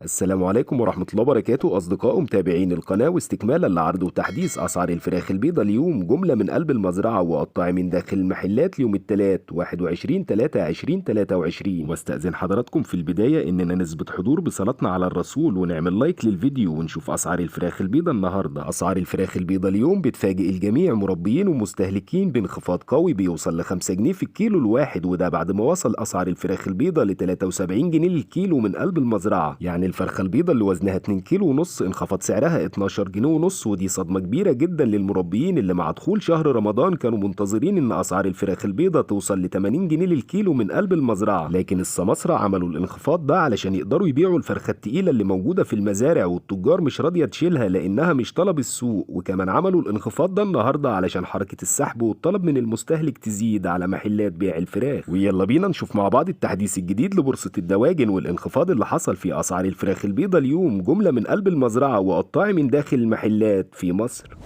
السلام عليكم ورحمة الله وبركاته أصدقاء متابعين القناة، واستكمالا لعرض وتحديث أسعار الفراخ البيضاء اليوم جملة من قلب المزرعة وقطاع من داخل المحلات ليوم الثلاث 21/3/2023. واستأذن حضراتكم في البداية إننا نثبت حضور بصلاتنا على الرسول ونعمل لايك للفيديو ونشوف أسعار الفراخ البيضاء النهاردة. أسعار الفراخ البيضاء اليوم بتفاجئ الجميع مربيين ومستهلكين بانخفاض قوي بيوصل ل 5 جنيه في الكيلو الواحد، وده بعد ما وصل أسعار الفراخ البيضاء ل 73 جنيه للكيلو من قلب المزرعة. يعني الفرخة البيضة اللي وزنها 2 كيلو ونص انخفض سعرها 12 جنيه ونص، ودي صدمة كبيرة جدا للمربيين اللي مع دخول شهر رمضان كانوا منتظرين ان اسعار الفراخ البيضة توصل ل 80 جنيه للكيلو من قلب المزرعة. لكن السماسرة عملوا الانخفاض ده علشان يقدروا يبيعوا الفرخة التقيلة اللي موجودة في المزارع، والتجار مش راضية تشيلها لانها مش طلب السوق. وكمان عملوا الانخفاض ده النهارده علشان حركة السحب والطلب من المستهلك تزيد على محلات بيع الفراخ. ويلا بينا نشوف مع بعض التحديث الجديد لبورصة الدواجن والانخفاض اللي حصل في اسعار الفراخ البيضة اليوم جملة من قلب المزرعة وقطاع من داخل المحلات في مصر.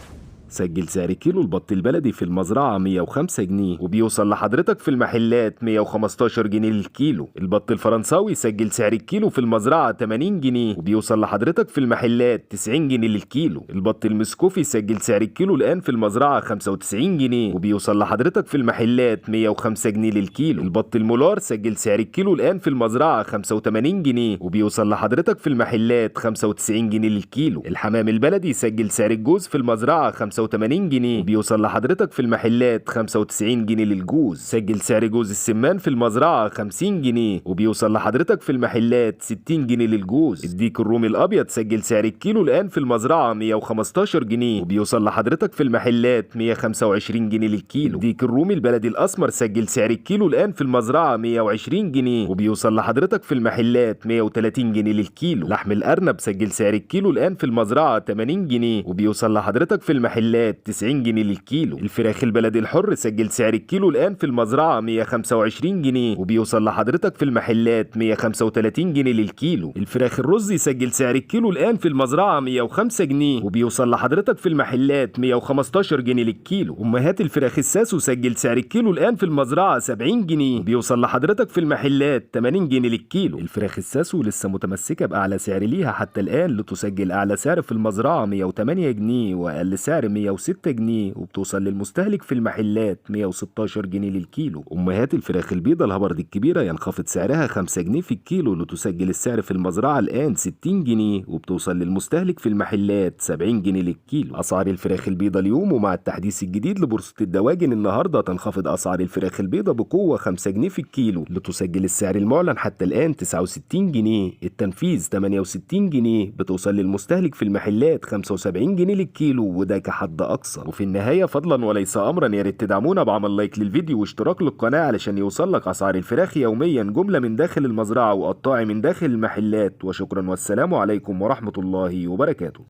سجل سعر كيلو البط البلدي في المزرعة 105 جنيه، وبيوصل لحضرتك في المحلات 115 جنيه للكيلو. البط الفرنساوي سجل سعر الكيلو في المزرعة 80 جنيه، وبيوصل لحضرتك في المحلات 90 جنيه للكيلو. البط المسكوفي سجل سعر الكيلو الآن في المزرعة 95 جنيه، وبيوصل لحضرتك في المحلات 105 جنيه للكيلو. البط المولار سجل سعر الكيلو الآن في المزرعة 85 جنيه، وبيوصل لحضرتك في المحلات 95 جنيه للكيلو. الحمام البلدي سجل سعر الجوز في المزرعة 85 جنيه، وبيوصل لحضرتك في المحلات 95 جنيه للجوز. سجل سعر جوز السمان في المزرعة 50 جنيه، وبيوصل لحضرتك في المحلات 60 جنيه للجوز. الديك الرومي الأبيض سجل سعر الكيلو الآن في المزرعة 115 جنيه، وبيوصل لحضرتك في المحلات 125 جنيه للكيلو. الديك الرومي البلدي الأسمر سجل سعر الكيلو الآن في المزرعة 120 جنيه، وبيوصل لحضرتك في المحلات 130 جنيه للكيلو. لحم الأرنب سجل سعر الكيلو الآن في المزرعة 80 جنيه، وبيوصل لحضرتك في المحلات 90 جنيه للكيلو. الفراخ البلدي الحر سجل سعر الكيلو الآن في المزرعة 125 جنيه، وبيوصل لحضرتك في المحلات 135 جنيه للكيلو. الفراخ الرز سجل سعر الكيلو الآن في المزرعة 105 جنيه، وبيوصل لحضرتك في المحلات 115 جنيه للكيلو. أمهات الفراخ الساسو سجل سعر الكيلو الآن في المزرعة 70 جنيه، وبيوصل لحضرتك في المحلات 80 جنيه للكيلو. الفراخ الساسو لسه متمسكة بأعلى سعر ليها حتى الآن، لتسجل أعلى سعر في المزرعة 108 جنيه وأقل سعر 106 جنيه، وبتوصل للمستهلك في المحلات 116 جنيه للكيلو. أمهات الفراخ البيضة الهبرد الكبيرة ينخفض سعرها 5 جنيه في الكيلو، لتسجل السعر في المزرعة الآن 60 جنيه، وبتوصل للمستهلك في المحلات 70 جنيه للكيلو. أسعار الفراخ البيضة اليوم ومع التحديث الجديد لبورصة الدواجن النهاردة تنخفض أسعار الفراخ البيضة بقوة 5 جنيه في الكيلو، لتسجل السعر المعلن حتى الآن 69 جنيه، التنفيذ 68 جنيه، بتوصل للمستهلك في المحلات 75 جنيه للكيلو، وده كحد أقصى. وفي النهاية فضلا وليس أمرا، يا ريت تدعمونا بعمل لايك للفيديو واشتراك للقناة علشان يوصل لك أسعار الفراخ يوميا جملة من داخل المزرعة وقطاع من داخل المحلات. وشكرا والسلام عليكم ورحمة الله وبركاته.